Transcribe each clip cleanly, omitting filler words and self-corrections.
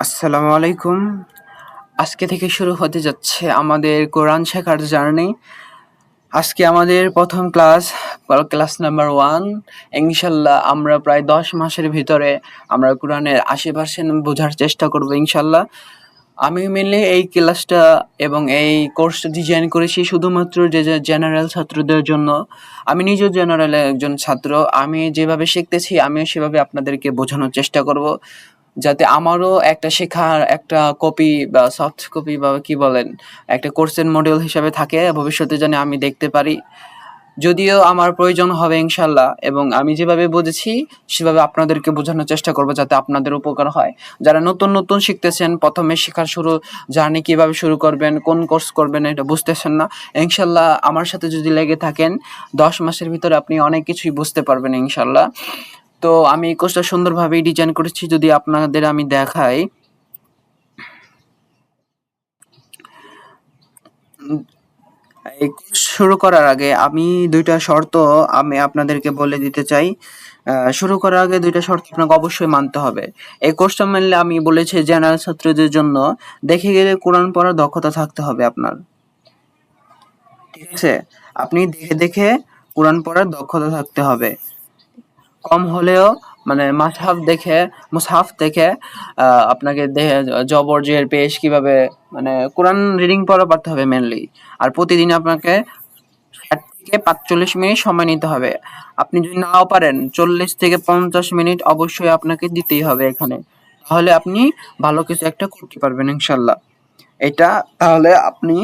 আসসালামু আলাইকুম। আজকে থেকে শুরু হতে যাচ্ছে আমাদের কোরআন শেখার জার্নি। আজকে আমাদের প্রথম ক্লাস নাম্বার 1। ইনশাল্লাহ আমরা প্রায় 10 মাসের ভিতরে আমরা কোরআনের 80% বোঝার চেষ্টা করব ইনশাল্লাহ। আমি মেনলি এই ক্লাসটা এবং এই কোর্সটা ডিজাইন করেছি শুধুমাত্র যে জেনারেল ছাত্রদের জন্য। আমি নিজেও জেনারেলের একজন ছাত্র। আমি যেভাবে শিখতেছি আমিও সেভাবে আপনাদেরকে বোঝানোর চেষ্টা করব। যাতে আমারও একটা শেখার একটা কপি বা সফট কপি বা কি বলেন, একটা কোর্সের মডিউল হিসাবে থাকে ভবিষ্যতে যেন আমি দেখতে পারি। যদিও আমার প্রয়োজন হবে ইনশাল্লাহ, এবং আমি যেভাবে বুঝেছি সেভাবে আপনাদেরকে বোঝানোর চেষ্টা করব যাতে আপনাদের উপকার হয়। যারা নতুন নতুন শিখতেছেন, প্রথমে শেখার জার্নি কিভাবে শুরু করবেন, কোন কোর্স করবেন এটা বুঝতেছেন না, ইনশাল্লাহ আমার সাথে যদি লেগে থাকেন 10 মাসের ভিতরে আপনি অনেক কিছুই বুঝতে পারবেন ইনশাল্লাহ। তো আমি এই কোর্সটা সুন্দরভাবেই ডিজাইন করেছি, যদি আপনাদের আমি দেখাই। এই কোর্স শুরু করার আগে আমি 2টা শর্ত আমি আপনাদেরকে বলে দিতে চাই। শুরু করার আগে 2টা শর্ত আপনাকে অবশ্যই মানতে হবে। এই কোর্সটা মানলে আমি বলেছি জেনারেল ছাত্রদের জন্য, দেখে গেলে কোরআন পড়ার দক্ষতা থাকতে হবে আপনার। ঠিক আছে? আপনি দেখে দেখে কোরআন পড়ার দক্ষতা থাকতে হবে। কম হলেও মানে মুসহাফ দেখে আপনাকে জবর জের পেশ কিভাবে মানে কোরআন রিডিং পড়া পারতে হবে মেনলি। আর প্রতিদিন আপনাকে 60 থেকে 45 মিনিট সময় নিতে হবে। আপনি যদি নাও পারেন 40 থেকে 50 মিনিট অবশ্যই আপনাকে দিতেই হবে এখানে। তাহলে আপনি ভালো কিছু একটা করতে পারবেন ইনশাল্লাহ। এটা তাহলে আপনি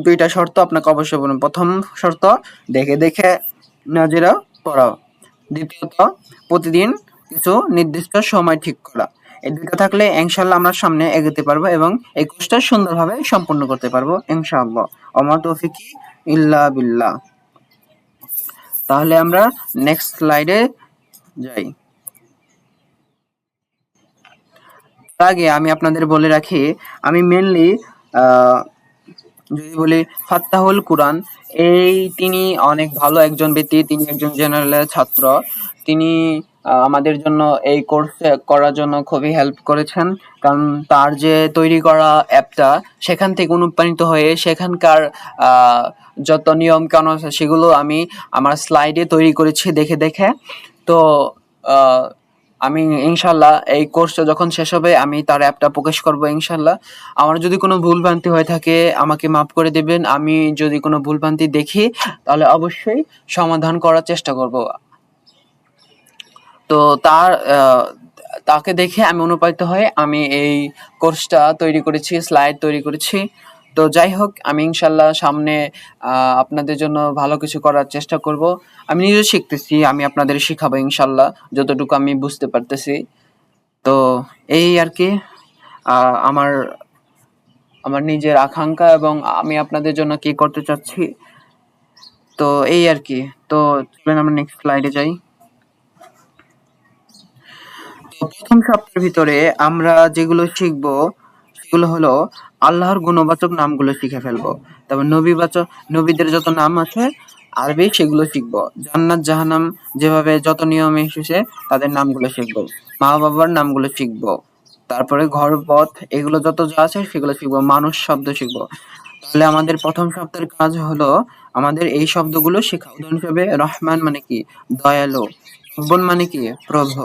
2টা শর্ত আপনাকে অবশ্যই বলুন। প্রথম শর্ত, দেখে দেখে নাজিরা পড়া। দ্বিতীয়ত, প্রতিদিন কিছু নির্দিষ্ট সময় ঠিক করা। এই 2টা থাকলে ইনশাআল্লাহ আমরা সামনে এগোতে পারবো এবং এই কোর্সটা সুন্দরভাবে সম্পন্ন করতে পারবো ইনশাআল্লাহ। ওমা তৌফিকি ইল্লা বিল্লাহ। তাহলে আমরা নেক্সট স্লাইডে যাই। তার আগে আমি আপনাদের বলে রাখি, আমি মেনলি যদি বলি ফাত্তাহুল কুরআন, তিনি অনেক ভালো একজন ব্যক্তি। তিনি একজন জেনারেলের ছাত্র। তিনি আমাদের জন্য এই কোর্স করার জন্য খুবই হেল্প করেছেন। কারণ তার যে তৈরি করা অ্যাপটা, সেখান থেকে অনুপ্রাণিত হয়ে সেখানকার যত নিয়ম কানুন আছে সেগুলো আমি আমার স্লাইডে তৈরি করেছি দেখে দেখে। তো আহ, আমি ইনশাল্লাহ এই কোর্সটা যখন শেষ হবে আমি তার অ্যাপটা প্রকাশ করব ইনশাল্লাহ। আমার যদি কোনো ভুলভ্রান্তি হয়ে থাকে আমাকে মাফ করে দেবেন। আমি যদি কোনো ভুলভ্রান্তি দেখি তাহলে অবশ্যই সমাধান করার চেষ্টা করব। তো তাকে দেখে আমি অনুপ্রাণিত হয়ে আমি এই কোর্সটা তৈরি করেছি, স্লাইড তৈরি করেছি। তো যাই হোক, আমি ইনশাল্লাহ সামনে আপনাদের জন্য ভালো কিছু করার চেষ্টা করব। আমি নিজেও শিখতেছি, আমি আপনাদের শিখাবো ইনশাল্লাহ যতটুকু আমি বুঝতে পারতেছি। তো এই আর কি আমার আমার নিজের আকাঙ্ক্ষা এবং আমি আপনাদের জন্য কি করতে চাচ্ছি। তো এই আর কি। তো চলেন আমরা নেক্সট স্লাইডে যাই। তো প্রথম সপ্তাহের ভিতরে আমরা যেগুলো শিখবো সেগুলো হলো আল্লাহর গুণবাচক নামগুলো শিখে ফেলবো। তারপর নবীদের যত নাম আছে আরবি সেগুলো শিখবো। জান্নাত জাহান্নাম যেভাবে যত নিয়মে এসেছে তাদের নামগুলো শিখবো। মা বাবার নামগুলো শিখবো। তারপরে ঘর পথ এগুলো যত যা আছে সেগুলো শিখবো। মানুষ শব্দ শিখবো। তাহলে আমাদের প্রথম সপ্তাহের কাজ হলো আমাদের এই শব্দগুলো শেখা। উদাহরণ হিসেবে রহমান মানে কি? দয়ালু। রব্বন মানে কি? প্রভু।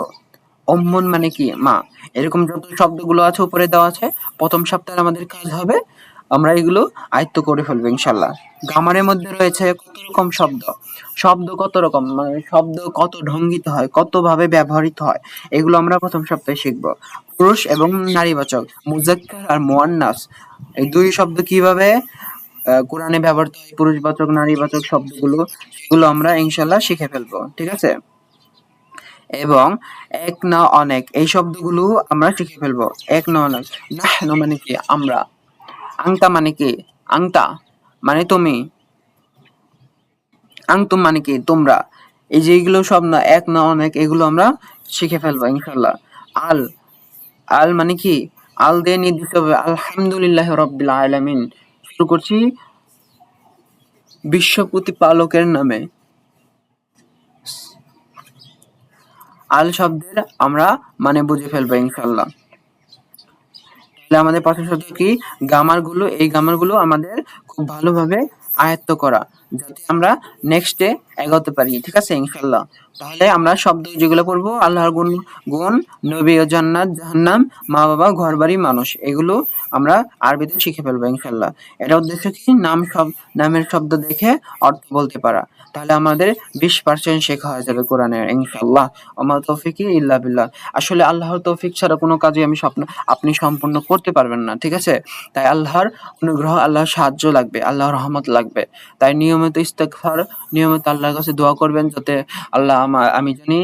অম্মন মানে কি? মা। এরকম যত শব্দগুলো আছে উপরে দেওয়া আছে, প্রথম সপ্তাহে আমাদের কাজ হবে আমরা এগুলো আয়ত্ত করে ফেলবো ইনশাল্লাহ। গ্রামারের মধ্যে রয়েছে কত রকম শব্দ, শব্দ কত রকম, মানে শব্দ কত ঢঙ্গিত হয়, কত ভাবে ব্যবহৃত হয়, এগুলো আমরা প্রথম সপ্তাহে শিখবো। পুরুষ এবং নারীবাচক, মুজাক্কার আর মুয়ান্নাস, এই 2 শব্দ কিভাবে কোরআনে ব্যবহৃত হয়, পুরুষবাচক নারীবাচক শব্দগুলো, সেগুলো আমরা ইনশাল্লাহ শিখে ফেলবো। ঠিক আছে? এবং এক না অনেক এই শব্দগুলো আমরা শিখে ফেলবো। এক না অনেক, নাহনু মানে কি? আমরা। আংতা মানে কি? আংতা মানে তুমি। আংতুম মানে কি? তোমরা। এই যে এগুলো সব না এক না অনেক, এগুলো আমরা শিখে ফেলবো ইনশাল্লাহ। আল, আল মানে কি? আল দিয়ে নির্দিষ্ট হবে আলহামদুলিল্লাহ রব্বিল আলামিন। শুরু করছি বিশ্ব প্রতিপালকের নামে। আল শব্দের আমরা মানে বুঝে ফেলবো ইনশাল্লাহ। তাহলে আমাদের প্রথম শর্ত কি, গ্রামারগুলো, এই গ্রামারগুলো আমাদের খুব ভালোভাবে আয়ত্ত করা, যাতে আমরা নেক্সটে এগোতে পারি, ঠিক আছে ইনশাল্লাহ। তাহলে আমরা শব্দ যেগুলো পড়বো, আল্লাহর গুণ, গুণ, নবী ও জান্নাত, জাহান্নাম, মা বাবা, ঘর বাড়ি, মানুষ, এগুলো আমরা আরবিতে শিখে ফেলবো ইনশাল্লাহ। এটা উদ্দেশ্য কি, নামের শব্দ দেখে অর্থ বলতে পারা। তাহলে আমাদের 20% শেখা হয়ে যাবে কোরআনের ইনশাল্লাহ। ওমা তৌফিকি ইল্লা বিল্লাহ। আসলে আল্লাহর তৌফিক ছাড়া কোনো কাজই আপনি সম্পূর্ণ করতে পারবেন না, ঠিক আছে। তাই আল্লাহর অনুগ্রহ, আল্লাহর সাহায্য লাগবে, আল্লাহর রহমত লাগবে। তাই নিয়মিত ইস্তেগফার, নিয়মিত আল্লাহর কাছে দোয়া করবেন, যাতে আল্লাহ আমি জানি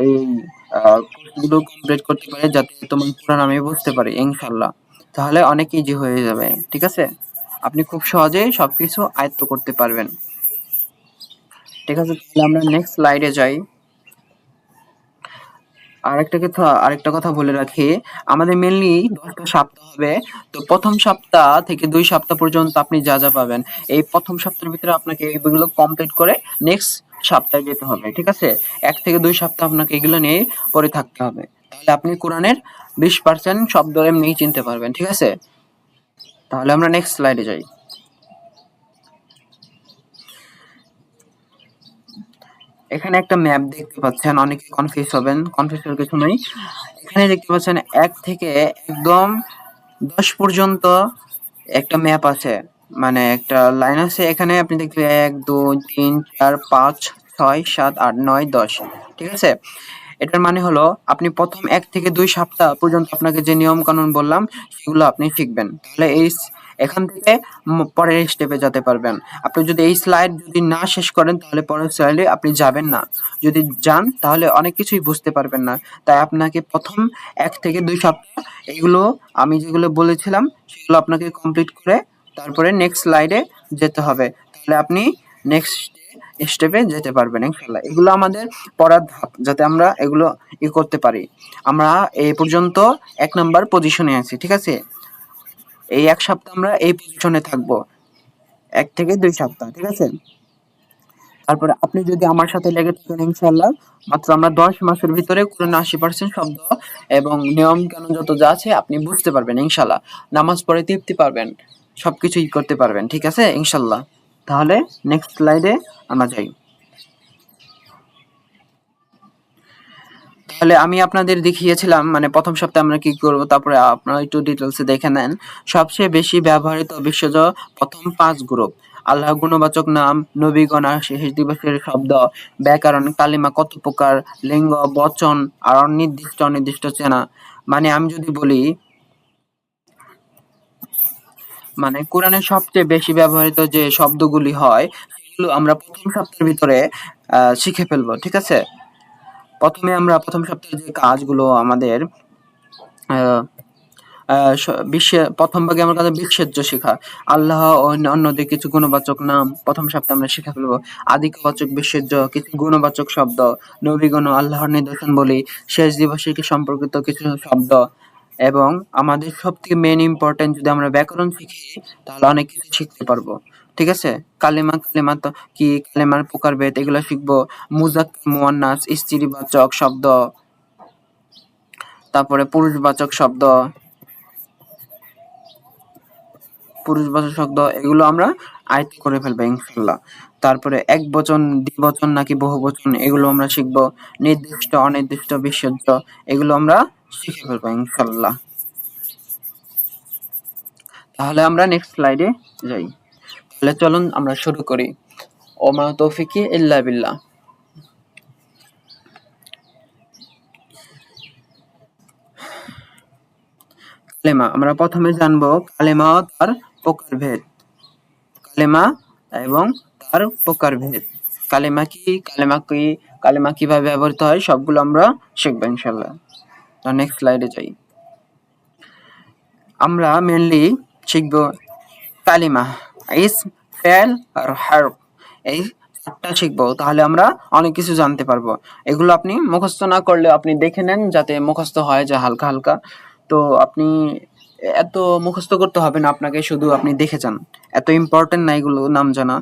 এই কোর্সগুলো কমপ্লিট করতে পারি, যাতে তোমার কোরআন আমি বুঝতে পারি ইনশাল্লাহ। তাহলে অনেক ইজি হয়ে যাবে, ঠিক আছে। আপনি খুব সহজেই সবকিছু আয়ত্ত করতে পারবেন, ঠিক আছে। তাহলে আমরা নেক্সট স্লাইডে যাই। আরেকটা কথা বলে রাখি, আমাদের মেনলি 10টা সপ্তাহ হবে। তো প্রথম সপ্তাহ থেকে 2 সপ্তাহ পর্যন্ত আপনি যা যা পাবেন, এই প্রথম সপ্তাহের ভিতরে আপনাকে এগুলো কমপ্লিট করে নেক্সট সপ্তাহে যেতে হবে, ঠিক আছে। 1 থেকে 2 সপ্তাহ আপনাকে এগুলো নিয়ে পড়ে থাকতে হবে। তাহলে আপনি কোরআনের 20% শব্দ এমনিই চিনতে পারবেন, ঠিক আছে। তাহলে আমরা নেক্সট স্লাইডে যাই। এখানে একটা ম্যাপ দেখতে পাচ্ছেন, অনেকে কনফিউজ হবেন, কনফিউজ হওয়ার কিছু নেই। এখানে দেখতে পাচ্ছেন 1 থেকে একদম 10 পর্যন্ত একটা ম্যাপ আছে, মানে একটা লাইন আছে। এখানে আপনি দেখবেন 1 2 3 4 5 6 7 8 9 10, ঠিক আছে। এটার মানে হলো আপনি প্রথম 1 থেকে 2 সপ্তাহ পর্যন্ত আপনাকে যে নিয়ম কানুন বললাম সেগুলো আপনি শিখবেন। তাহলে এখান থেকে পরের স্টেপে যেতে পারবেন। আপনি যদি এই স্লাইড যদি না শেষ করেন, তাহলে পরের স্লাইডে আপনি যাবেন না। যদি যান তাহলে অনেক কিছুই বুঝতে পারবেন না। তাই আপনাকে প্রথম 1 থেকে 2 সপ্তাহ এগুলো আমি যেগুলো বলেছিলাম সেগুলো আপনাকে কমপ্লিট করে তারপরে নেক্সট স্লাইডে যেতে হবে। তাহলে আপনি নেক্সট স্টেপে যেতে পারবেন ইনশাল্লাহ। এগুলো আমাদের পড়ার ধাপ, যাতে আমরা এগুলো করতে পারি। আমরা এই পর্যন্ত 1 নাম্বার পজিশনে আছি, ঠিক আছে। এই 1 সপ্তাহ আমরা এই পজিশনে থাকবো, 1 থেকে 2 সপ্তাহ, ঠিক আছে। তারপরে আপনি যদি আমার সাথে লেগে থাকেন ইনশাল্লাহ, মাত্র আমরা 10 মাসের ভিতরে কোরআন 80% শব্দ এবং নিয়ম কানুন যত যা আছে আপনি বুঝতে পারবেন ইনশাল্লাহ। নামাজ পড়ে তৃপ্তি পারবেন, সবকিছুই করতে পারবেন, ঠিক আছে ইনশাল্লাহ। তাহলে নেক্সট স্লাইডে আমরা যাই। তাহলে আমি আপনাদের দেখিয়েছিলাম মানে প্রথম সপ্তাহে আমরা কি করব, তারপরে আপনারা একটু ডিটেলসে দেখে নেন। সবচেয়ে বেশি ব্যবহৃত বিশ্বজ প্রথম 5 গ্রুপ: আল্লাহ গুণবাচক নাম, নবীগণ আর শেষ দিবসের শব্দ, ব্যাকরণ, কালিমা কত প্রকার, লিঙ্গ, বচন আর অনির্দিষ্ট চেনা। মানে আমি যদি বলি, মানে কোরআনের সবচেয়ে বেশি ব্যবহৃত যে শব্দগুলি হয় সেগুলো আমরা প্রথম সপ্তাহের ভিতরে শিখে ফেলবো, ঠিক আছে। আমরা প্রথম সপ্তাহের যে কাজগুলো আমাদের আহ, বিশ্বের প্রথম ভাগে আমার কাছে বিশ্বজ্য শিখা, আল্লাহ ও অন্যদের কিছু গুণবাচক নাম প্রথম সপ্তাহে আমরা শিখে ফেলবো। আদিকবাচক, বিশ্বজ্য, কিছু গুণবাচক শব্দ, নবীগণ, আল্লাহর নিদর্শন বলি, শেষ দিবসে কি সম্পর্কিত কিছু শব্দ। এবং আমাদের সবথেকে মেন ইম্পর্টেন্ট, যদি আমরা ব্যাকরণ শিখি তাহলে অনেক কিছু শিখতে পারবো, ঠিক আছে। কালেমা তো কি, কালেমার প্রকারভেদ এগুলো শিখবো। মুজাক্কার, মুয়ান্নাস, স্ত্রীবাচক শব্দ, তারপরে পুরুষবাচক শব্দ, এগুলো আমরা আয়ত্ত করে ফেলবো ইনশাল্লাহ। তারপরে একবচন, দ্বিবচন নাকি বহুবচন এগুলো আমরা শিখবো। নির্দিষ্ট, অনির্দিষ্ট, বিশেষ্য এগুলো আমরা শিখে ফেলবো ইনশাল্লাহ। তাহলে আমরা নেক্সট স্লাইডে যাই। তাহলে চলুন আমরা শুরু করি। ওমা তৌফিকি ইল্লা বিল্লাহ। কালেমা, আমরা প্রথমে জানবো কালেমা ও তার প্রকারভেদ। কালেমা এবং তার প্রকারভেদ। কালেমা কিভাবে ব্যবহৃত হয় সবগুলো আমরা শিখবো ইনশাল্লাহ। তো নেক্সট স্লাইডে যাই। আমরা মেনলি শিখবো কালিমা, ইসম, ফেল আর হারফ, এই 4টা শিখবো। তাহলে আমরা অনেক কিছু জানতে পারবো। এগুলো আপনি মুখস্থ না করলে আপনি দেখে নেন, যাতে মুখস্থ হয় যায় হালকা হালকা। তো আপনি এত মুখস্থ করতে হবে না আপনাকে, শুধু আপনি দেখে যান, এত ইম্পর্টেন্ট না এগুলো নাম জানা।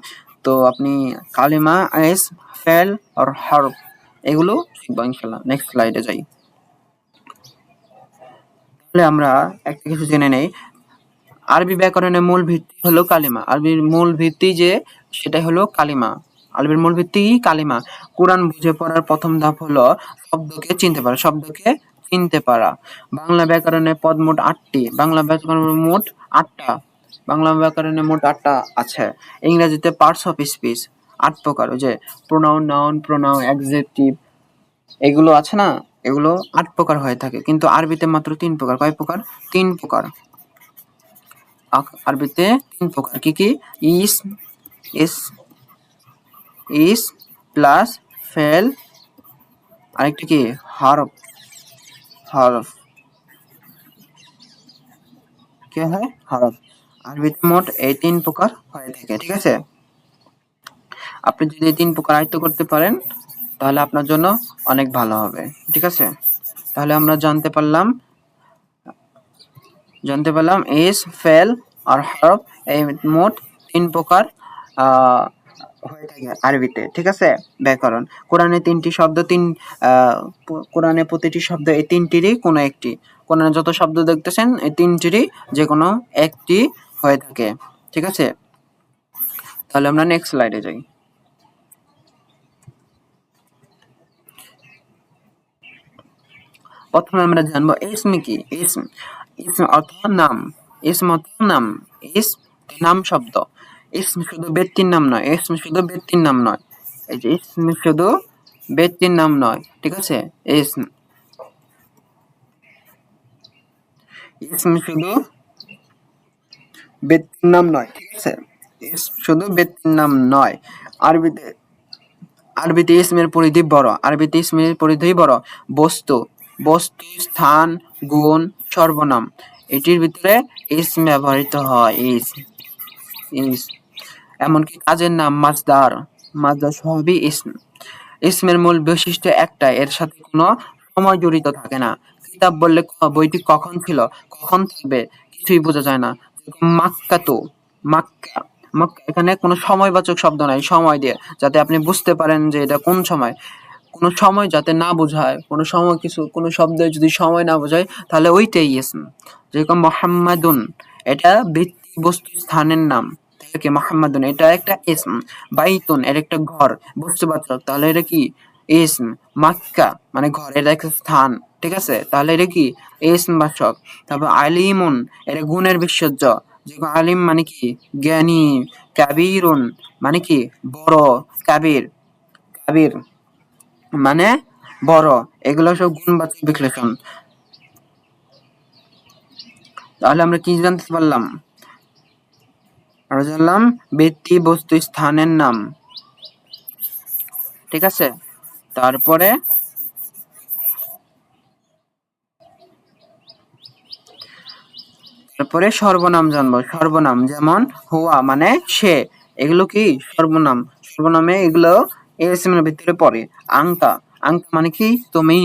তো আপনি কালিমা, ইসম, ফেল আর হারফ এগুলো শিখবো ইনশাল্লাহ। নেক্সট স্লাইডে যাই। আমরা একটা কিছু জেনে নেই। আরবি ব্যাকরণের মূল ভিত্তি হলো কালিমা। আরবির মূল ভিত্তি যে সেটাই হলো কালিমা। আরবির মূল ভিত্তি কালিমা। কোরআন বুঝে পড়ার প্রথম ধাপ হলো শব্দকে চিনতে পারা। শব্দকে চিনতে পারা। বাংলা ব্যাকরণের পদ মোট 8টি। বাংলা ব্যাকরণের মোট 8টা। বাংলা ব্যাকরণে মোট 8টা আছে। ইংরেজিতে পার্টস অফ স্পিচ 8 প্রকার। ওই যে প্রোনাউন, নাউন, প্রোনাউন, অ্যাডজেক্টিভ এগুলো আছে না, এগুলো 8 প্রকার হয়ে থাকে, কিন্তু আরবিতে মাত্র 3 প্রকার। কয় প্রকার? 3 প্রকার। আরবিতে 3 প্রকার। কি কি? ইস, ইস, ইস প্লাস ফেল, আরেকটা কি? হরফ। হরফ কি হয়? হরফ। আরবিতে মোট এই 3 প্রকার হয়ে থাকে। ঠিক আছে? আপনি যদি এই 3 প্রকার আয়ত্ত করতে পারেন তাহলে আপনার জন্য অনেক ভালো হবে। ঠিক আছে? তাহলে আমরা জানতে পারলাম ইস, ফেল আর হরফ এই মোট 3 প্রকার হয়ে থাকে আরবিতে। ঠিক আছে? ব্যাকরণ। কোরআনে 3টি শব্দ, কোরআনে প্রতিটি শব্দ এই 3টিরই কোনো একটি। কোরআনে যত শব্দ দেখতেছেন এই 3টিরই যে কোনো একটি হয়ে থাকে। ঠিক আছে? তাহলে আমরা নেক্সট স্লাইডে যাই। প্রথমে আমরা জানবো ইসম কি। ইসম, ইসম অর্থ নাম। ইসম অর্থ নাম। ইস নাম শব্দ। ইসম শুধু ব্যক্তির নাম নয়। ইসম শুধু ব্যক্তির নাম নয়। এই যে ইসম শুধু ব্যক্তির নাম নয়। ঠিক আছে? ইসম, ইসম শুধু ব্যক্তির নাম নয়। ঠিক আছে? ইসম শুধু ব্যক্তির নাম নয়। আরবিতে আরবিতে ইসমের পরিধি বড়। আরবিতে ইসমের পরিধি বড়। বস্তু, বস্তু, স্থান, গুণ, সর্বনাম এটির ভিতরে ইসম ব্যবহৃত হয়। ইস এমনকি কাজের নাম, মাসদার, মাসদার সবই ইসম। ইসমের মূল বৈশিষ্ট্য একটাই, এর সাথে কোনো সময় জড়িত থাকে না। কিতাব বললে বইটি কখন ছিল, কখন থাকবে কিছুই বোঝা যায় না। মাক্কাতু, মাক্কা, মাক্কা এখানে কোনো সময়বাচক শব্দ নাই, সময় দিয়ে, যাতে আপনি বুঝতে পারেন যে এটা কোন সময়। কোনো সময় যাতে না বোঝায়, কোনো সময় কিছু কোনো শব্দে যদি সময় না বোঝায় তাহলে ওইটাই ইসম। যেরকম মোহাম্মাদুন এটা ব্যক্তি, বস্তু, স্থানের নাম। কি মোহাম্মদুন এটা একটা ইসম। বাইতুন এর একটা ঘর, বস্তুবাচক, তাহলে এটা কি? ইসম। মাক্কা মানে ঘর, এটা একটা স্থান। ঠিক আছে? তাহলে এটা কি? ইসম বাচক। তারপর আলিমুন এটা গুণের বিশ্বর্য। যেরকম আলিম মানে কি? জ্ঞানী। কাবিরুন মানে কি? বড়। কাবির, কাবির মানে বড়। এগুলো সব গুণবাচক বিশ্লেষণ। তাহলে আমরা কি জানতে পারলাম? আমরা জানলাম ব্যক্তি, বস্তু, স্থানের নাম। ঠিক আছে? তারপরে সর্বনাম জানবো। সর্বনাম যেমন হুয়া মানে সে, এগুলো কি? সর্বনাম। সর্বনামে এগুলো ইসমের ভিতরে পড়ে। আংতা, আংতা মানে কি? তুমি।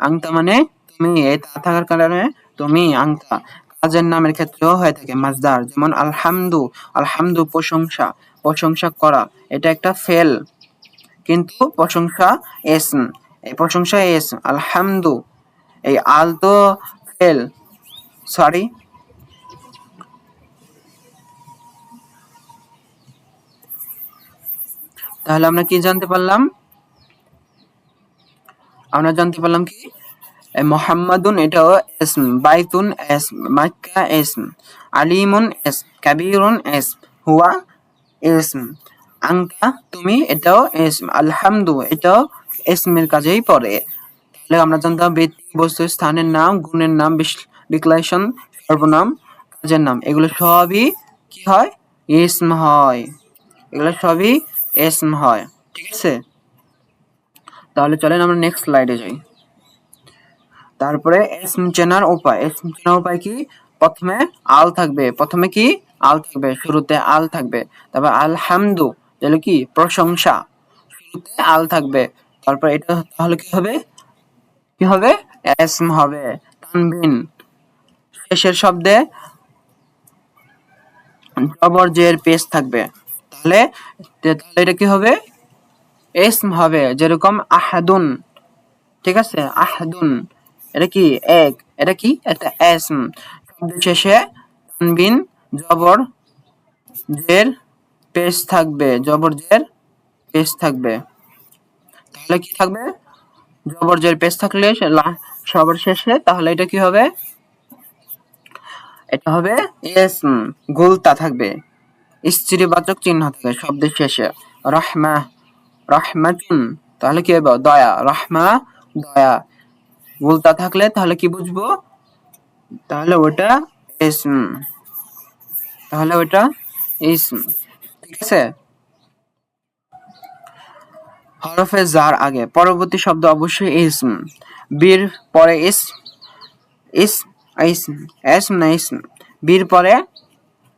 আংতা মানে তুমি, এই তা থাকার কারণে তুমি আংতা। কাজের নামের ক্ষেত্রেও হয়ে থাকে মাসদার, যেমন আলহামদু। আলহামদু প্রশংসা, প্রশংসা করা, এটা একটা ফেল, কিন্তু প্রশংসা এসম। এই প্রশংসা এসম। আলহামদু এই আল তো ফেল, সরি। তাহলে আমরা কি জানতে পারলাম? আমরা জানতে পারলাম কি? মোহাম্মদুন এটাও ইসম, বাইতুন ইসম, মাক্কা ইসম, আলিমুন ইসম, কাবীরুন ইসম, হুয়া ইসম, আনতা তুমি এটাও ইসম, আলহামদু এটাও ইসমের কাজেই পড়ে। তাহলে আমরা জানতাম ব্যক্তি, বস্তু, স্থানের নাম, গুণের নাম, বিশেষণ, সর্বনাম, কাজের নাম, এগুলো সবই কি হয়? ইসম হয়। এগুলো সবই ইসম হয়। ঠিক আছে? তাহলে চলেন আমরা নেক্সট স্লাইডে যাই। তারপরে ইসম চেনার উপায়। ইসম চেনার উপায় কি? প্রথমে আল থাকবে। প্রথমে কি? আল থাকবে, শুরুতে আল থাকবে। তারপর আলহামদু তাহলে কি? প্রশংসা, শুরুতে আল থাকবে। তারপর এটা তাহলে কি হবে? কি হবে? ইসম হবে। তানবিন শেষের শব্দে জবর জের পেশ থাকবে। তাহলে এটা কি হবে? ইসম হবে। যেরকম আহাদুন। ঠিক আছে? আহাদুন এটা কি এক, এটা কি একটা এসম। শব্দ শেষে তানবিন জবর জের পেশ থাকবে, জবর জের পেশ থাকবে। তাহলে কি থাকবে? জবর জের পেশ থাকলে সবার শেষে, তাহলে এটা কি হবে? এটা হবে ইসম। গুলতা থাকবে, স্ত্রীবাচক চিহ্ন থাকবে শব্দের শেষে। রাহমা, রাহমাতুন, তাহলে কি হবে? দয়া, রাহমা দয়া। গুলতা থাকলে তাহলে কি বুঝবো? তাহলে ওটা ইসম, তাহলে ওটা ইসম। ঠিক আছে? হরফে জার আগে পরবর্তী শব্দ অবশ্যই ইসম। বীর পরে ইসম, ইসম ইসম ইসম না ইসম। বীর পরে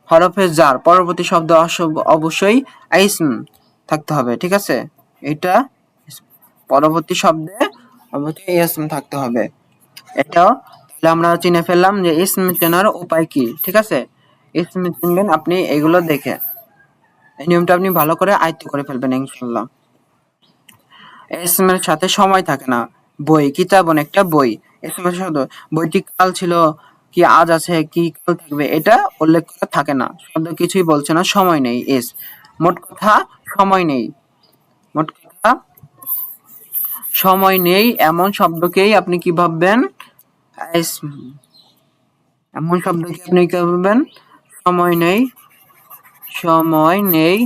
হরফে জার পরবর্তী শব্দ অবশ্যই ইসম থাকতে হবে। ঠিক আছে? এটা পরবর্তী শব্দে অবশ্যই ইসম থাকতে হবে। এটাও তাহলে আমরা চিনে ফেললাম যে ইসম চেনার উপায় কি। ঠিক আছে? ইসম চিনবেন আপনি এগুলো দেখে, এই নিয়মটা আপনি ভালো করে আয়ত্ত করে ফেলবেন ইনশাআল্লাহ। ইসমের সাথে সময় থাকে না। বই, কিতাবন একটা বই, ইসমের সাথে বইটি কাল ছিল কি আজ আছে কি কাল থাকবে এটা উল্লেখ করা থাকে না। শব্দ কিছুই বলছে না, সময় নেই। মোট কথা সময় নেই, মোট কথা সময় নেই এমন শব্দকেই আপনি কি ভাববেন? ইসম। এমন শব্দকে আপনি কি ভাববেন? সময় নেই, সময় নেই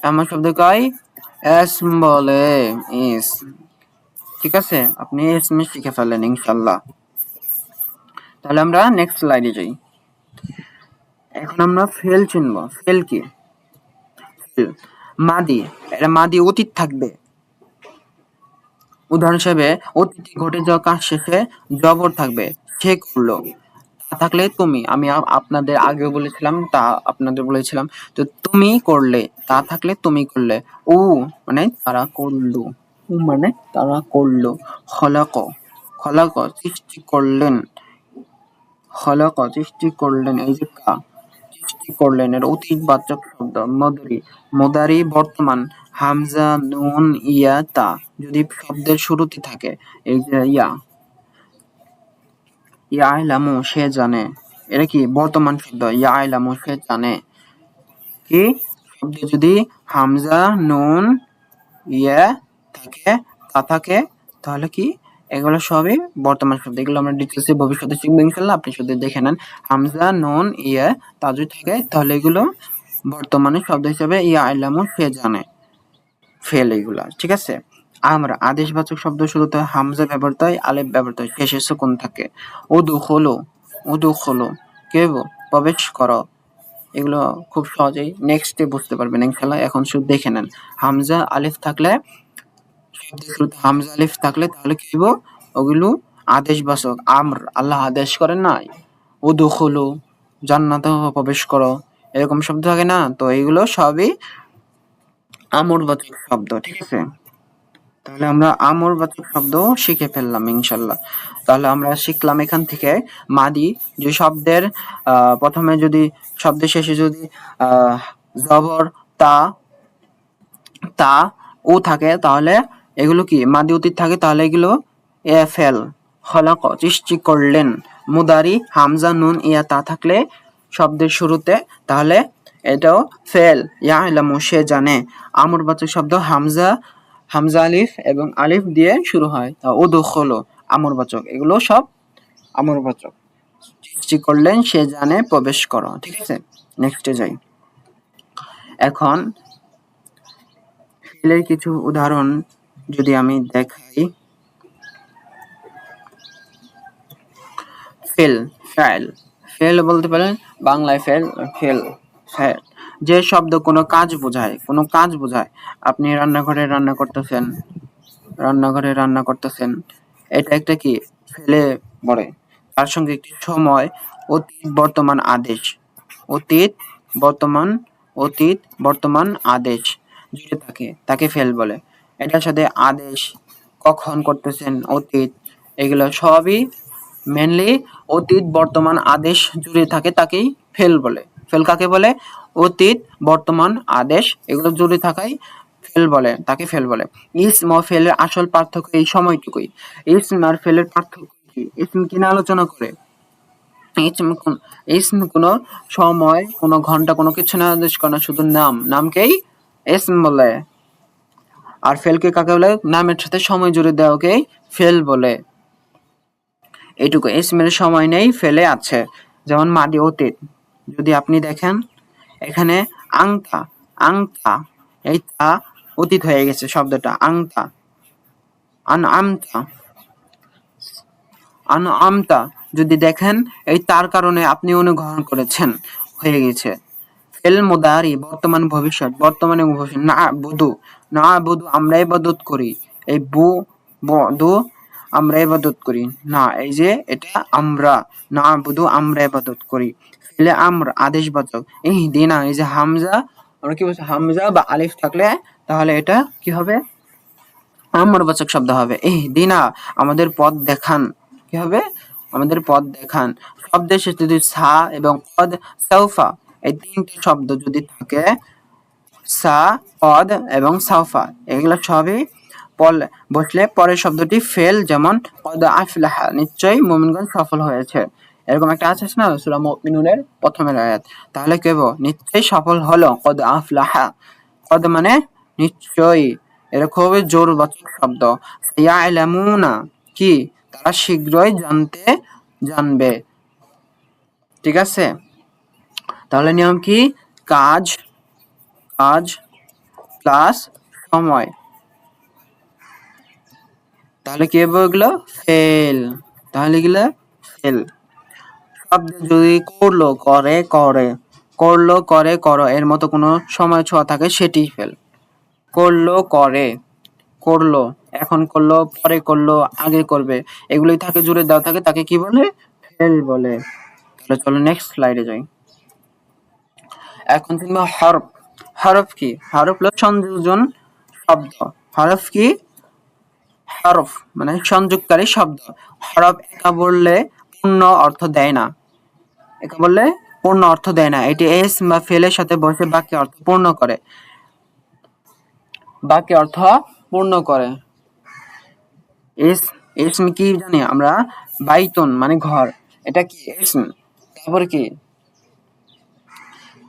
এমন শব্দকে ইসম বলে। ইসম। ঠিক আছে? আপনি ইসম শিখে ফেলেন ইনশাআল্লাহ। তাহলে আমরা নেক্সট স্লাইডে যাই। এখন আমরা ফেল চিনব। ফেল কি? ফেল মাদি, এটা মাদি অতীত থাকবে। উদাহরণ হিসেবে অতীতে ঘটে যাওয়া কাজ শেষে জবর থাকবে, সে করলো। তা থাকলে তুমি, আমি আপনাদের আগে বলেছিলাম, তা আপনাদের বলেছিলাম, তো তুমি করলে, তা থাকলে তুমি করলে। ও মানে তারা করলো, ও মানে তারা করলো। খলাক, খলাক সৃষ্টি করলেন, খলাক সৃষ্টি করলেন। এই যে কা সৃষ্টি করলেন এর অতীতবাচক শব্দ। মদারি, মদারি বর্তমান। হামজা নুন ইয়া তা যদি শব্দের শুরুতে থাকে, এই যে ইয়ালামু সে জানে, এটা কি বর্তমান শব্দ। ইয়ালামু সে জানে। কি শব্দে যদি হামজা নুন ইয়া থাকে, তা থাকে, তাহলে কি এগুলো সবই বর্তমান শব্দ। এগুলো আমরা ডিটেলসে ভবিষ্যতে শিখবো ইনশাআল্লাহ, আপনি শুধু দেখে নেন। হামজা নুন ইয়া তা যদি থাকে তাহলে এগুলো বর্তমানে শব্দ হিসেবে ইয়ালামু সে জানে। ফেল এগুলা। ঠিক আছে? আমরা আদেশবাচক শব্দ শুরুতে হামজা ব্যবহৃত হয়, আলিফ ব্যবহৃত হয়, শেষে সুকুন থাকে। উদুখুলু, উদুখুলু কে প্রবেশ করো। এগুলো খুব সহজেই নেক্সটে বুঝতে পারবেন ইনশাআল্লাহ। এখন শুধু দেখে নেন। হামজা আলিফ থাকলে, শব্দের শুরুতে হামজা আলিফ থাকলে তাহলে কি হইব? ওগুলো আদেশবাচক। আল্লাহ আদেশ করেন না, উদুখুলু জান্নাতে প্রবেশ করো, এরকম শব্দ থাকে না? তো এগুলো সবই আমরবাচক শব্দ। ঠিক আছে? তাহলে আমরা আমরবাচক শব্দ শিখে ফেললাম ইনশাআল্লাহ। তাহলে আমরা শিখলাম এখান থেকে মাদি, যে শব্দের প্রথমে যদি শব্দের শেষে যদি জবর তা তা ও থাকে তাহলে এগুলো কি মাদি অতীত থাকে, তাহলে এগুলো ফেল। খলাক সৃষ্টি করলেন। মুদারি হামজা নুন ইয়া তা থাকলে শব্দের শুরুতে, তাহলে এটাও ফেল। ইয়ালামু সে জানে। আমরবাচক শব্দ হামজা, হামজা আলিফ এবং আলিফ দিয়ে শুরু হয়, তা উদুখুলু আমরবাচক। এগুলো সব আমরবাচক। সৃষ্টি করলেন, সে জানে, প্রবেশ করো। ঠিক আছে? নেক্সটে যাই। এখন ফেলের কিছু উদাহরণ যদি আমি দেখাই। ফেল, ফেল, ফেল বলতে পারেন বাংলায় ফেল, ফেল, ফেল যে শব্দ কোনো কাজ বোঝায়, কোনো কাজ বোঝায়। আপনি রান্নাঘরে রান্না করতেছেন, রান্নাঘরে রান্না করতেছেন, এটা একটা কি ফেলে পড়ে। তার সঙ্গে একটি সময়, অতীত বর্তমান আদেশ, অতীত বর্তমান, অতীত বর্তমান আদেশ জুড়ে থাকে, তাকে ফেল বলে। এটার সাথে আদেশ, কখন করতেছেন, অতীত, এগুলো সবই মেনলি অতীত বর্তমান আদেশ জুড়ে থাকে, তাকেই ফেল বলে। ফেল কাকে বলে? অতীত বর্তমান আদেশ এগুলো জুড়ে থাকাই ফেল ফেল বলে, তাকে ফেল বলে। ইসম ও ফেলের আসল পার্থক্য এই সময়টুকুই। ইসম আর ফেলের পার্থক্য কি? ইসম কিনা আলোচনা করে, ইসম কোনো সময়, কোনো ঘন্টা, কোনো কিছু নির্দেশ করে না, শুধু নামকেই ইসম বলে। আর ফেলকে কাকে বলে? নামের সাথে সময় জুড়ে দেওয়াকেই ফেল বলে। এইটুকু। ইসমের সময় নেই, ফেলে আছে। যেমন মাদি অতীত, যদি আপনি দেখেন এখানে আংতা, আংতা, এই তা অতীত হয়ে গেছে শব্দটা, আংতা। আমতা, আমতা, যদি দেখেন এই তার কারণে আপনি অনুগ্রহণ করেছেন, হয়ে গেছে। ফেল মুদারি, বর্তমান ভবিষ্যৎ, বর্তমানে ভবিষ্যৎ। না বুধু, না বুধু আমরা ইবাদত করি, এই বধু আমরা ইবাদত করি না, এই যে এটা আমরা, না বুধু আমরা ইবাদত করি। ফেলে আমরা আদেশবাচক। এই দিনা, এই যে হামজা, আমরা কি বলছি, হামজা বা আলিফ থাকলে তাহলে এটা কি হবে? আমরবাচক শব্দ হবে। এই দিনা, আমাদের পথ দেখান। কি হবে? আমাদের পথ দেখান। শব্দের শেষে যদি সা এবং পদ, সাউফা, এই তিনটে শব্দ যদি থাকে, সা, পদ এবং সাউফা, এগুলো সবই বসলে পরের শব্দটি ফেল। যেমন কদ আফলাহা, নিশ্চয়ই মুমিনগণ সফল হয়েছে। এরকম একটা আছে না সূরা মুমিনুনের প্রথমের আয়াত। তাহলে কেব নিশ্চয়ই সফল হলো, কদ আফলাহা। কদ মানে নিশ্চয়ই, এটা খুবই জোরবাচক শব্দ। ইয়ালামুনা, কি? তারা শীঘ্রই জানবে। ঠিক আছে? তাহলে নিয়ম কি? কাজ, কাজ প্লাস সময়, তাহলে কি হবে এগুলো? ফেল। তাহলে এগুলো ফেল। শব্দ যদি করলো, করে, করে, করলো, করে, করো এর মতো কোনো সময় ছোঁয়া থাকে, সেটি ফেল। করলো, করে, করলো, এখন করলো, পরে করলো, আগে করবে, এগুলোই থাকে, জুড়ে দেওয়া থাকে, তাকে কি বলে? ফেল বলে। তাহলে চলো নেক্সট স্লাইডে যাই। এখন তুমি হরফ। হরফ কি? হরফ হলো সংযোজন শব্দ। হরফ কি? হরফ মানে সংযোগকারী শব্দ। হরফ একা বললে পূর্ণ অর্থ দেয় না, একা বললে পূর্ণ অর্থ দেয় না। এটি এস বা ফেলের সাথে বসে বাক্যে অর্থ পূর্ণ করে, বাক্যে অর্থ পূর্ণ করে। ইসম কি জানি আমরা? বাইতুন মানে ঘর, এটা কি ইসম। তারপর কি?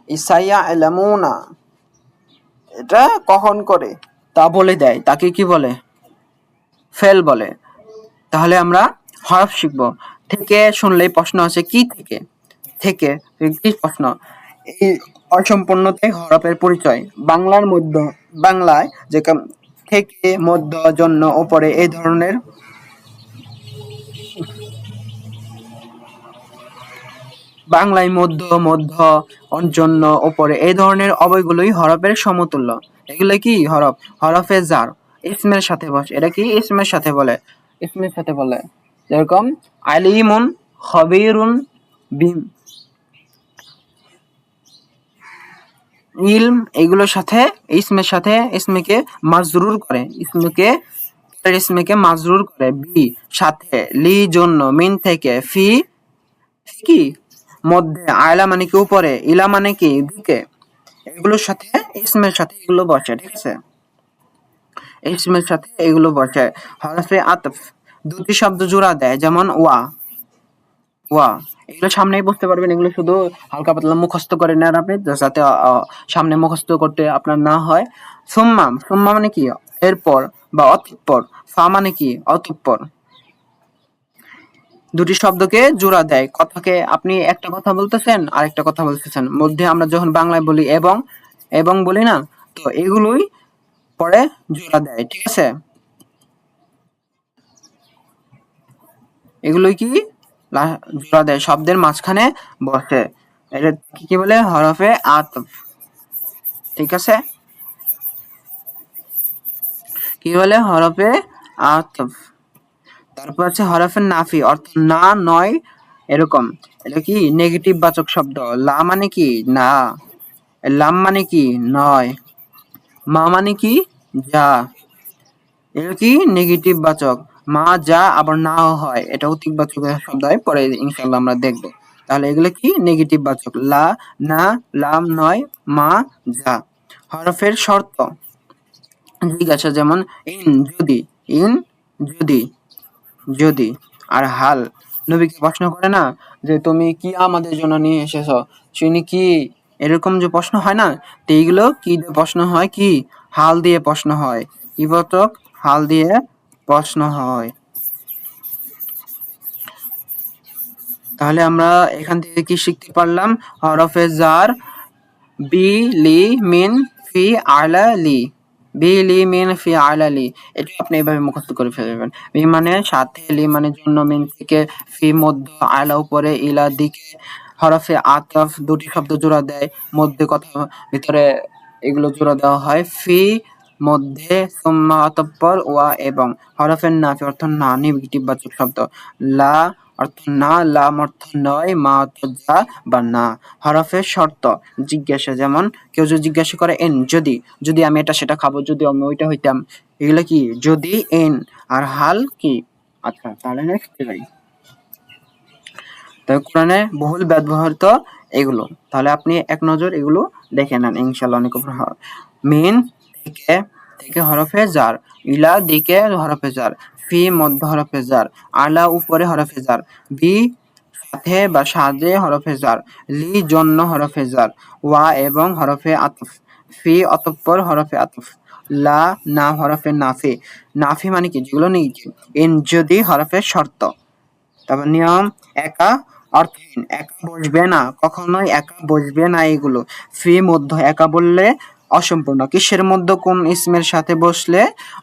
ইসাইয়া এলামুনা, এটা কখন করে তা বলে দেয়, তাকে কি বলে? ফেল বলে। তাহলে আমরা হরফ শিখবো। থেকে শুনলেই প্রশ্ন আছে, কি থেকে? থেকে কি প্রশ্ন? এই অসম্পূর্ণতাই হরফের পরিচয়। বাংলায় যে থেকে, মধ্য, জন্য, ওপরে, এই ধরনের বাংলায় মধ্য, মধ্য, জন্য, ওপরে, এই ধরনের অবয়গুলোই হরফের সমতুল্য। এগুলো কি হরফ? হরফে জার, ইসমের সাথে বসে। এটা কি? ইসমের সাথে বলে, ইসমের সাথে বলে। যেরকম আলিমুন, খবীরুন, বিম, ইলম, এগুলোর সাথে, ইসমের সাথে ইসমেকে মাজরুর করে, ইসমেকে মাজরুর করে। বি সাথে, লি জন্য, মিন থেকে, ফি কি মধ্যে, আয়লা মানে কি উপরে, ইলা মানে কি দিকে, এগুলোর সাথে, ইসমের সাথে এগুলো বসে। ঠিক আছে? ইসমের সাথে এগুলো বসে। হরফে আতফ, দুটি শব্দ জোড়া দেয়, যেমন ওয়া, ওয়া, এগুলো সামনেই বুঝতে পারবেন। এগুলো শুধু হালকা পাতলা মুখস্থ করে নেন আপনি, যাতে সামনে মুখস্থ করতে আপনার না হয়। সুম্মা, সুম্মা মানে কি? এরপর বা অতঃপর। ফা মানে কি? অতঃপর। দুটি শব্দকে জোড়া দেয়। কথাকে আপনি একটা কথা বলতেছেন, আরেকটা কথা বলতেছেন, মধ্যে আমরা যখন বাংলায় বলি এবং, এবং বলি না, তো এগুলোই পরে জোড়া দেয়। ঠিক আছে? এগুলোই কি জোড়া দেয়, শব্দের মাঝখানে বসে। এটা কি বলে? হরফে আতফ। ঠিক আছে? কি বলে? হরফে আতফ। তারপর আছে হরফে নাফি, অর্থ না, নয়, এরকম। এটা কি? নেগেটিভ বাচক শব্দ। লা মানে কি? না। লাম মানে কি? নয়। মা মানে কি? যা। এটা কি? নেগেটিভ বাচক। মা, যা, আবার নাও হয়, এটা অতিক বাচক শব্দ হয়, পরে ইনশাআল্লাহ আমরা দেখব। তাহলে এগুলো কি? নেগেটিভ বাচক। লা, না, লাম, নয়, মা, যা। হরফের শর্ত, জিজ্ঞাসা যেমন ইন যদি, ইন যদি, যদি। আর হাল, নবীকে প্রশ্ন করে না যে তুমি কি আমাদের জন্য নিয়ে এসেছো, শুনি কি, এরকম যে প্রশ্ন হয় না, তো এইগুলো কি দিয়ে প্রশ্ন হয়, কি হাল দিয়ে প্রশ্ন হয়, কি বলতো, হাল দিয়ে প্রশ্ন হয়। তাহলে আমরা এখান থেকে কি শিখতে পারলাম, হরফে জার বি লি মিন ফি আলা লি, বি লি মিন ফি আলা লি, এটা আপনি এভাবে মুখস্থ করে ফেলবেন। বি মানে সাথে, লি মানে জন্য, মিন থেকে, ফি মধ্য, আলা উপরে, ইলা দিকে। হরফে আতফ দুটি শব্দ জোড়া দেয়, মধ্যে কথা ভিতরে এগুলো জোড়া দেওয়া হয়। ফি মধ্যে, সুম্মা অতঃপর, ওয়া এবং। হরফের নাফি অর্থ না, নেগেটিভ বাচক শব্দ। লা অর্থ না, লাম অর্থ নয়, মা অর্থ যা বা না। হরফের শর্ত, জিজ্ঞাসা যেমন কেউ যদি জিজ্ঞাসা করে এন যদি, যদি আমি এটা সেটা খাবো, যদি আমি ওইটা হইতাম, এগুলো কি যদি এন। আর হাল কি, আচ্ছা তাহলে নেক্সট যাই। তবে কোরআনে বহুল ব্যবহৃত এগুলো, তাহলে আপনি এক নজর এগুলো দেখে নেন ইনশাল্লাহ, অনেক উপকার হবে। মিন থেকে, থেকে হরফে জার, ইলা দিকে হরফে জার, ফি মধ্য হরফে জার, আলা উপরে হরফে জার, বি সাথে বা সাজে হরফে জার, লি জন্য হরফে জার, ওয়া এবং হরফে আতফ, ফি অতঃপর হরফে আতফ, লা না হরফে নাফি, নাফি মানে কি যেগুলো নেই, ইন যদি হরফে শর্ত। তারপর নিয়ম, একা অর্থহীন, একা বসবে না, কখনোই একা বসবে না এগুলো। ফি মধ্য, একা বললে অসম্পূর্ণ, কিসের মধ্যে কোন ইসমের সাথে বসলে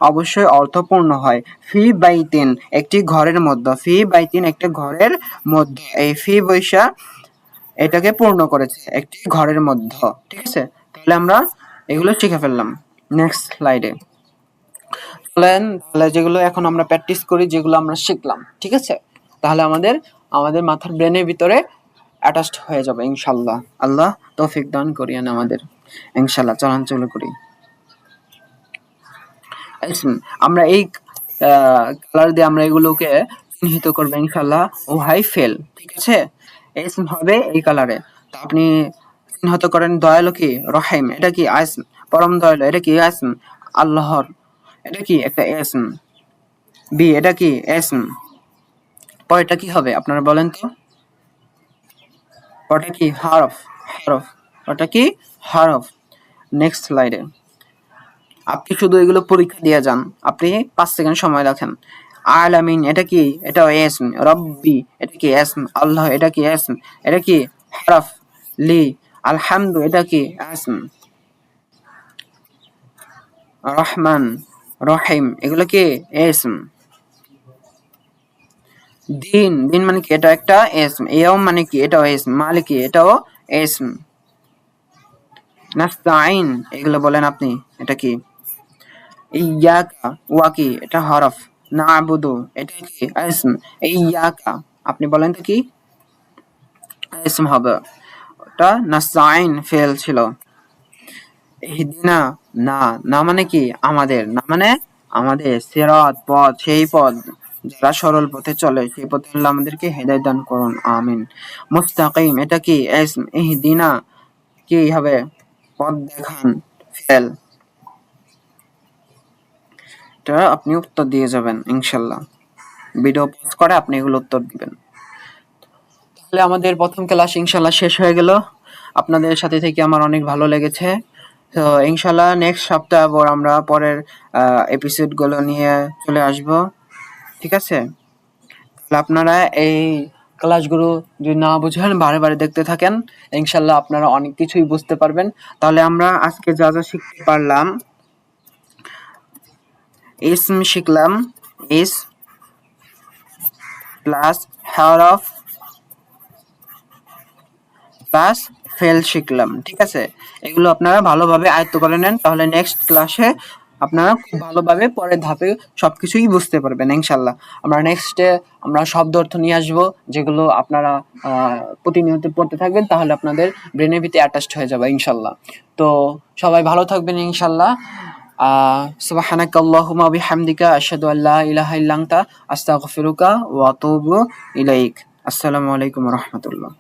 অবশ্যই অর্থপূর্ণ হয়। ফি বাইতিন একটি ঘরের মধ্যে, ফি বাইতিন একটা ঘরের মধ্যে, এই ফি বৈশা এটাকে পূর্ণ করেছে, একটি ঘরের মধ্যে, ঠিক আছে। তাহলে আমরা এগুলো শিখে ফেললাম। নেক্সট স্লাইডে চলেন, তাহলে যেগুলো এখন আমরা প্র্যাকটিস করি, যেগুলো আমরা শিখলাম, ঠিক আছে, তাহলে আমাদের আমাদের মাথার ব্রেনের ভিতরে অ্যাটাচড হয়ে যাবে ইনশাল্লাহ। আল্লাহ তৌফিক দান করিয়েন আমাদের ইনশাল্লাহ। চলান চলে করি। আমরা এই কালার দিয়ে আমরা এগুলোকে চিহ্নিত করবো ইনশাল্লাহ। ও হাই ফেল, ঠিক আছে, এসম হবে এই কালারে। তা আপনি চিহ্নিত করেন, দয়ালু কি রহিম, এটা কি আসম, পরম দয়ালু এটা কি আসম, আল্লাহর এটা কি একটা এসম, বি এটা কি এসম, পরেরটা কি হবে আপনারা বলেন তো, পরেরটা কি হরফ, হরফ, ওটা কি হরফ। নেক্সট স্লাইডে আপনি শুধু এগুলো পরীক্ষা দিয়ে যান, আপনি 5 সেকেন্ড সময় রাখেন। আলামিন এটা কি, এটা এসম, রব্বি এটা কি এসম, আল্লাহ এটা কি এসম, এটা কি হরফ, লি আলহামদু এটা কি এসম, রহমান রহিম এগুলো কি এসম। দিন, দিন মানে কি এটা একটা এসম, ইয়াউম মানে কি এটাও এসম, মালিকি এটাও এসম। নাস্তাইন এগুলো বলেন আপনি, এটা কি ইয়াকা, ওয়া কি এটা হরফ, না'বুদু এটা কি ইসম, ইয়াকা আপনি বলেন তো কি ইসম হবে, ওটা নাস্তাইন ফেল ছিল। ইহদিনা, না, না মানে কি আমাদের, না মানে আমাদের, সিরাত পথ, সেই পথ যারা সরল পথে চলে সেই পথে আল্লাহ আমাদেরকে হেদায়েত দান করুন, আমিন। মুস্তাকিম এটা কি ইসম, ইহদিনা কি হবে পথ দেখান, ফেল। এটা আপনি উত্তর দিয়ে যাবেন ইনশাল্লাহ, ভিডিও পজ করে আপনি এগুলো উত্তর দিবেন। তাহলে আমাদের প্রথম ক্লাস ইনশাল্লাহ শেষ হয়ে গেল, আপনাদের সাথে থেকে আমার অনেক ভালো লেগেছে। তো ইনশাল্লাহ নেক্সট সপ্তাহ আবার আমরা পরের এপিসোড গুলো নিয়ে চলে আসব, ঠিক আছে। তাহলে আপনারা এই ক্লাসগুলো যদি না বুঝেন বারে বারে দেখতে থাকেন, ইনশাল্লাহ আপনারা অনেক কিছুই বুঝতে পারবেন। তাহলে আমরা আজকে যা যা শিখতে পারলাম, ইসম শিখলাম, ইস প্লাস হরফ প্লাস ফেল শিখলাম, ঠিক আছে। এগুলো আপনারা ভালোভাবে আয়ত্ত করে নেন, তাহলে নেক্সট ক্লাসে আপনারা খুব ভালোভাবে পরের ধাপে সবকিছুই বুঝতে পারবেন ইনশাল্লাহ। আমরা নেক্সটে আমরা শব্দ অর্থ নিয়ে আসবো, যেগুলো আপনারা প্রতিনিয়ত পড়তে থাকবেন, তাহলে আপনাদের ব্রেনের ভিতরে অ্যাটাচড হয়ে যাবে ইনশাল্লাহ। তো সবাই ভালো থাকবেন ইনশাল্লাহ। সুবহানাকাল্লাহুম্মা ওয়া বিহামদিকা আশহাদু আল্লা ইলাহা ইল্লা আনতা আস্তাগফিরুকা ওয়া আতুবু ইলাইক। আসসালামু আলাইকুম ওয়া রাহমাতুল্লাহ।